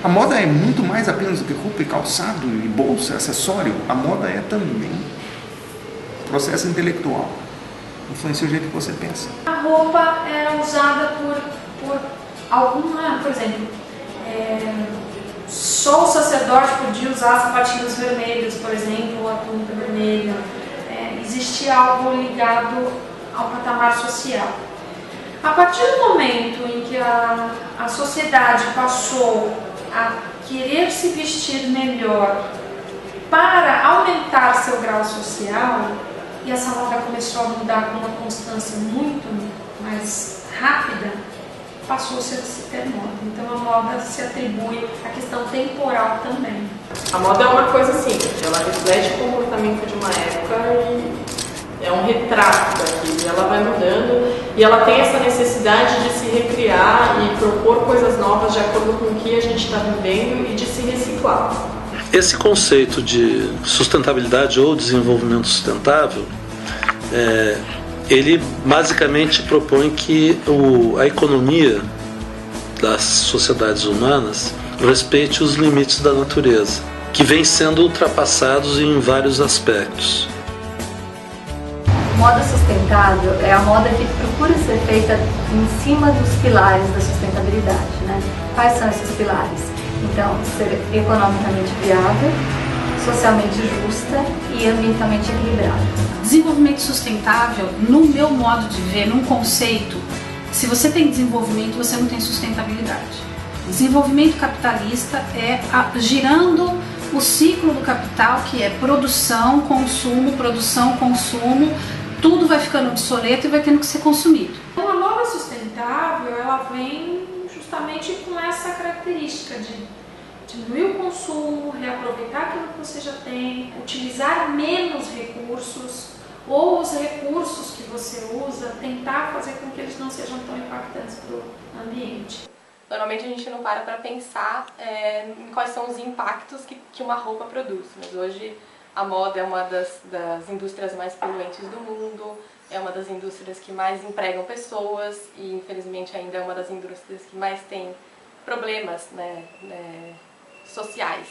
A moda é muito mais apenas do que roupa e calçado e bolsa, acessório. A moda é também processo intelectual. Influencia o jeito que você pensa. A roupa era usada por alguma, por exemplo, só o sacerdote podia usar sapatinhos vermelhos, por exemplo, ou a túnica vermelha. Existia algo ligado ao patamar social. A partir do momento em que a sociedade passou a querer se vestir melhor para aumentar seu grau social, e essa moda começou a mudar com uma constância muito mais rápida, passou-se a se ter moda. Então a moda se atribui à questão temporal também. A moda é uma coisa assim, ela reflete o comportamento de uma época e é um retrato daquilo, ela vai mudando e ela tem essa necessidade de se recriar e propor coisas novas de acordo com o que a gente está vivendo e de se reciclar. Esse conceito de sustentabilidade ou desenvolvimento sustentável, ele basicamente propõe que a economia das sociedades humanas respeite os limites da natureza, que vêm sendo ultrapassados em vários aspectos. Moda sustentável é a moda que procura ser feita em cima dos pilares da sustentabilidade, né? Quais são esses pilares? Então, ser economicamente viável, socialmente justa e ambientalmente equilibrada. Desenvolvimento sustentável, no meu modo de ver, num conceito, se você tem desenvolvimento, você não tem sustentabilidade. Desenvolvimento capitalista é girando o ciclo do capital, que é produção, consumo, tudo vai ficando obsoleto e vai tendo que ser consumido. Então, a moda sustentável, ela vem justamente com essa característica de diminuir o consumo, reaproveitar aquilo que você já tem, utilizar menos recursos, ou os recursos que você usa, tentar fazer com que eles não sejam tão impactantes para o ambiente. Normalmente a gente não para pensar em quais são os impactos que uma roupa produz, mas hoje a moda é uma das indústrias mais poluentes do mundo, é uma das indústrias que mais empregam pessoas e infelizmente ainda é uma das indústrias que mais tem problemas, sociais.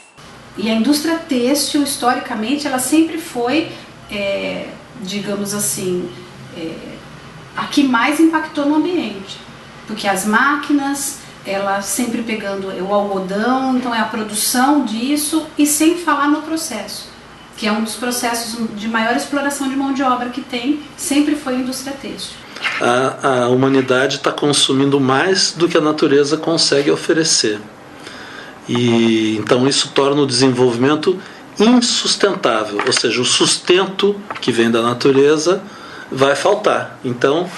E a indústria têxtil, historicamente, ela sempre foi, digamos assim, a que mais impactou no ambiente, porque as máquinas, ela sempre pegando o algodão, então é a produção disso e sem falar no processo, que é um dos processos de maior exploração de mão de obra que tem, sempre foi a indústria têxtil. A humanidade está consumindo mais do que a natureza consegue oferecer. E então isso torna o desenvolvimento insustentável, ou seja, o sustento que vem da natureza vai faltar. Então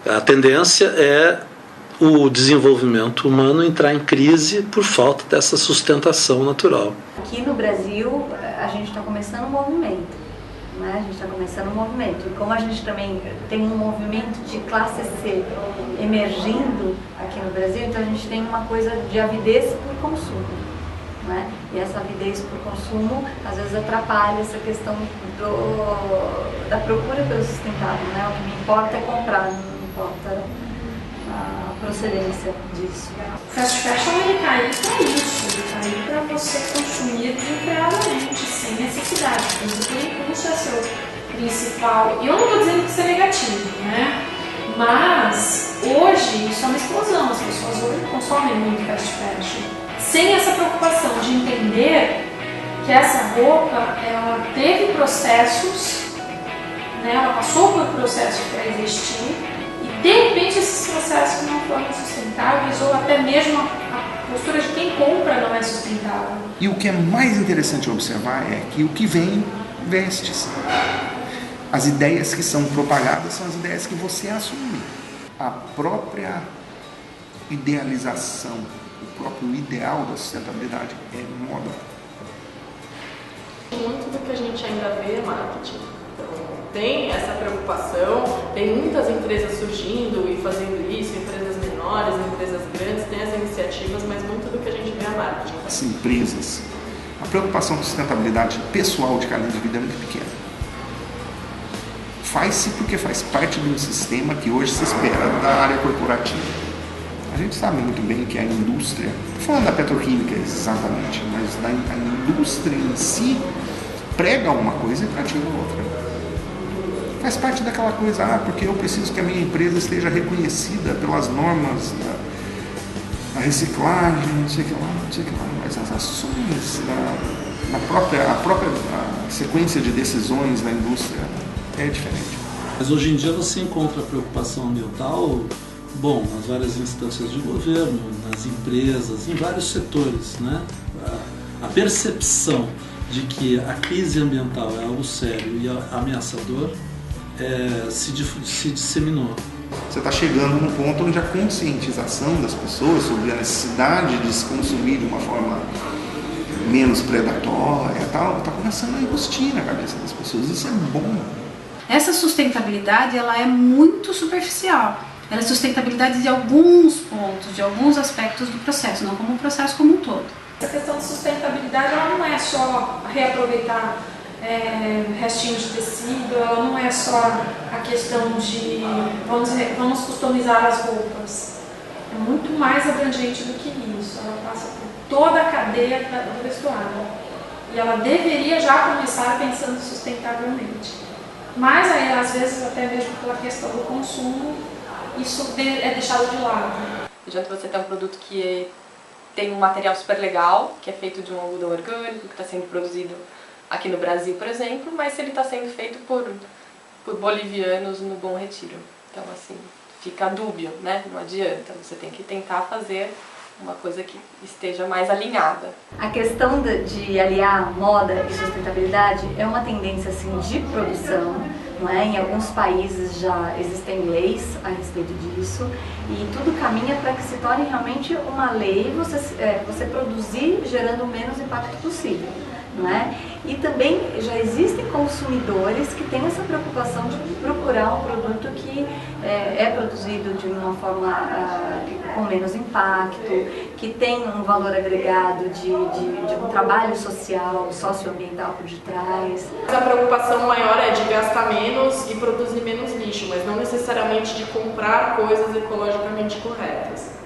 a tendência é o desenvolvimento humano entrar em crise por falta dessa sustentação natural. Aqui no Brasil a gente está começando um movimento, né? A gente está começando um movimento e como a gente também tem um movimento de classe C emergindo aqui no Brasil, então a gente tem uma coisa de avidez por consumo, né? E essa avidez por consumo às vezes atrapalha essa questão da procura pelo sustentável, né? O que me importa é comprar, não importa a procedência disso. O fast fashion ele tá aí para isso, ele tá aí para você consumir desenfreadamente, sem necessidade. O impulso é seu principal. E eu não estou dizendo que isso é negativo, né? Mas hoje isso é uma explosão, as pessoas hoje consomem muito fast fashion. Sem essa preocupação de entender que essa roupa ela teve processos, né? Ela passou por processos para existir. De repente esses processos não foram sustentáveis ou até mesmo a postura de quem compra não é sustentável. E o que é mais interessante observar é que o que vem, veste-se. As ideias que são propagadas são as ideias que você assume. A própria idealização, o próprio ideal da sustentabilidade é moda. Muito do que a gente ainda vê é marketing. Tem essa preocupação, tem muitas empresas surgindo e fazendo isso, empresas menores, empresas grandes, tem as iniciativas, mas muito do que a gente vê é marketing. As empresas, a preocupação com sustentabilidade pessoal de cada indivíduo é muito pequena. Faz-se porque faz parte de um sistema que hoje se espera da área corporativa. A gente sabe muito bem que a indústria, não falando da petroquímica exatamente, mas a indústria em si prega uma coisa e pratica outra. Faz parte daquela coisa, porque eu preciso que a minha empresa esteja reconhecida pelas normas da reciclagem, não sei o que lá, mas as ações, a própria sequência de decisões da indústria é diferente. Mas hoje em dia você encontra a preocupação ambiental, nas várias instâncias de governo, nas empresas, em vários setores, né? A percepção de que a crise ambiental é algo sério e ameaçador se disseminou. Você está chegando num ponto onde a conscientização das pessoas sobre a necessidade de se consumir de uma forma menos predatória está começando a enrostir na cabeça das pessoas. Isso é bom. Essa sustentabilidade ela é muito superficial. Ela é sustentabilidade de alguns pontos, de alguns aspectos do processo, não como um processo como um todo. Essa questão de sustentabilidade ela não é só reaproveitar restinhos de tecido, ela não é só a questão de vamos customizar as roupas. É muito mais abrangente do que isso. Ela passa por toda a cadeia do vestuário. E ela deveria já começar pensando sustentavelmente. Mas aí, às vezes, até mesmo pela questão do consumo, isso é deixado de lado. Não adianta você ter um produto que tem um material super legal, que é feito de um algodão orgânico, que está sendo produzido aqui no Brasil, por exemplo, mas se ele está sendo feito por bolivianos no Bom Retiro. Então, assim, fica dúbio, né? Não adianta. Você tem que tentar fazer uma coisa que esteja mais alinhada. A questão de aliar moda e sustentabilidade é uma tendência assim, de produção, não é? Em alguns países já existem leis a respeito disso e tudo caminha para que se torne realmente uma lei você produzir gerando o menos impacto possível. Não é? E também já existem consumidores que têm essa preocupação de procurar um produto que é produzido de uma forma com menos impacto, que tem um valor agregado de um trabalho social, socioambiental por detrás. A preocupação maior é de gastar menos e produzir menos lixo, mas não necessariamente de comprar coisas ecologicamente corretas.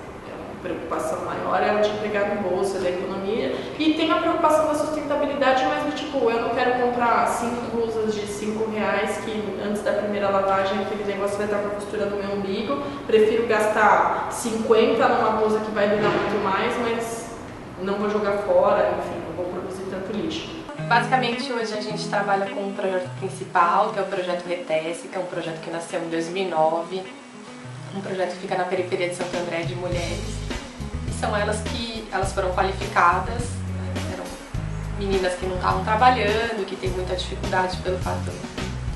A preocupação maior é de pegar no bolso, da economia, e tem a preocupação da sustentabilidade, mas do tipo, eu não quero comprar 5 blusas de R$5 que antes da primeira lavagem aquele negócio vai estar com a costura no meu umbigo, prefiro gastar 50 numa blusa que vai durar muito mais, mas não vou jogar fora, enfim, não vou produzir tanto lixo. Basicamente, hoje a gente trabalha com um projeto principal, que é o projeto Retece, que é um projeto que nasceu em 2009, um projeto que fica na periferia de Santo André de mulheres. São elas foram qualificadas, eram meninas que não estavam trabalhando, que têm muita dificuldade pelo fato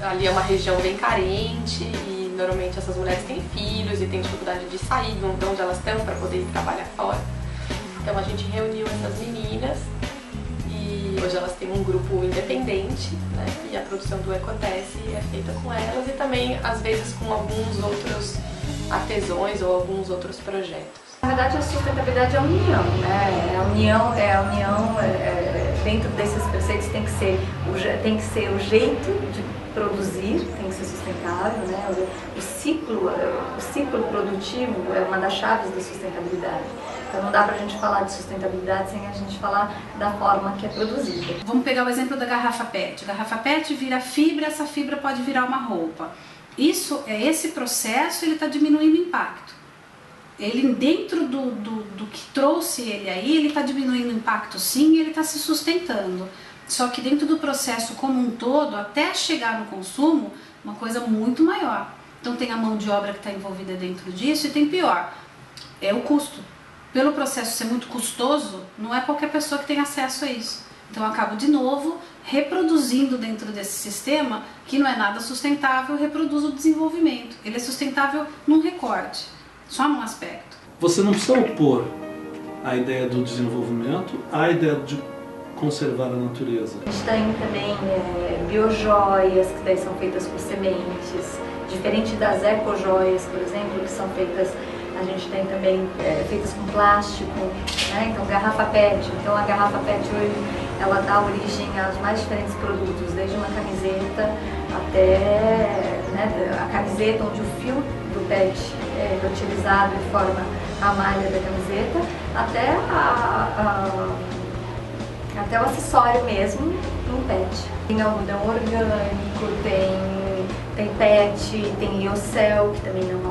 ali é uma região bem carente e normalmente essas mulheres têm filhos e têm dificuldade de sair de onde elas estão para poder ir trabalhar fora. Então a gente reuniu essas meninas e hoje elas têm um grupo independente, né? E a produção do Ecotece é feita com elas e também às vezes com alguns outros artesãos ou alguns outros projetos. Na verdade, a sustentabilidade é a união, né? A união dentro desses preceitos tem que ser o jeito de produzir, tem que ser sustentável, né? O ciclo produtivo é uma das chaves da sustentabilidade. Então não dá pra gente falar de sustentabilidade sem a gente falar da forma que é produzida. Vamos pegar o exemplo da garrafa PET. A garrafa PET vira fibra, essa fibra pode virar uma roupa. Esse processo ele está diminuindo o impacto. Ele dentro do que trouxe ele aí, ele está diminuindo o impacto sim e ele está se sustentando. Só que dentro do processo como um todo, até chegar no consumo, uma coisa muito maior. Então tem a mão de obra que está envolvida dentro disso e tem pior, é o custo. Pelo processo ser muito custoso, não é qualquer pessoa que tem acesso a isso. Então eu acabo de novo reproduzindo dentro desse sistema que não é nada sustentável, reproduz o desenvolvimento. Ele é sustentável num recorte. Só num aspecto. Você não precisa opor a ideia do desenvolvimento à ideia de conservar a natureza. A gente tem também biojoias, que daí são feitas com sementes, diferente das ecojoias, por exemplo, que são feitas, a gente tem também feitas com plástico, né? Então garrafa PET, então a garrafa PET hoje ela dá origem aos mais diferentes produtos, desde uma camiseta até a camiseta onde o fio do PET reutilizado e forma a malha da camiseta, até o acessório mesmo em PET. Tem algodão orgânico, tem PET, tem Lyocell, que também é um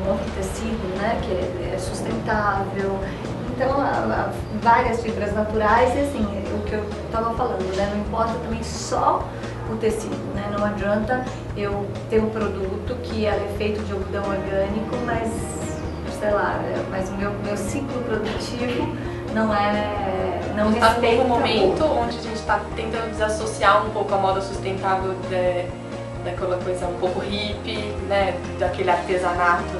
outro tecido, né, que é sustentável. Então, várias fibras naturais e assim, o que eu estava falando, né, não importa também só o tecido, né, não adianta eu ter um produto que é feito de algodão orgânico, mas, sei lá, mas o meu ciclo produtivo não respeita um momento onde a gente está tentando desassociar um pouco a moda sustentável daquela coisa um pouco hippie, né, daquele artesanato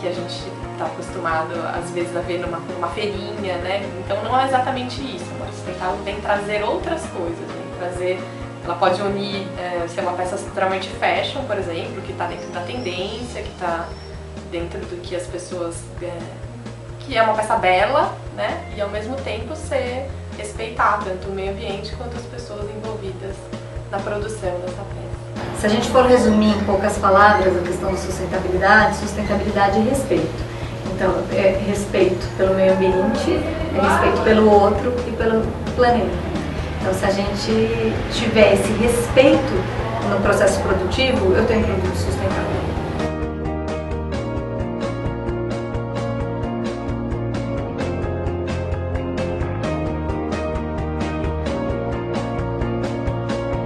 que a gente está acostumado às vezes a ver numa feirinha, né? Então não é exatamente isso. A moda sustentável vem trazer outras coisas, ela pode unir, ser uma peça extremamente fashion, por exemplo, que está dentro da tendência, que está dentro do que as pessoas que é uma peça bela, né? E ao mesmo tempo respeitar tanto o meio ambiente quanto as pessoas envolvidas na produção dessa peça. Se a gente for resumir em poucas palavras a questão da sustentabilidade é respeito. Então, é respeito pelo meio ambiente, é respeito pelo outro e pelo planeta. Então, se a gente tiver esse respeito no processo produtivo, eu tenho produto sustentável.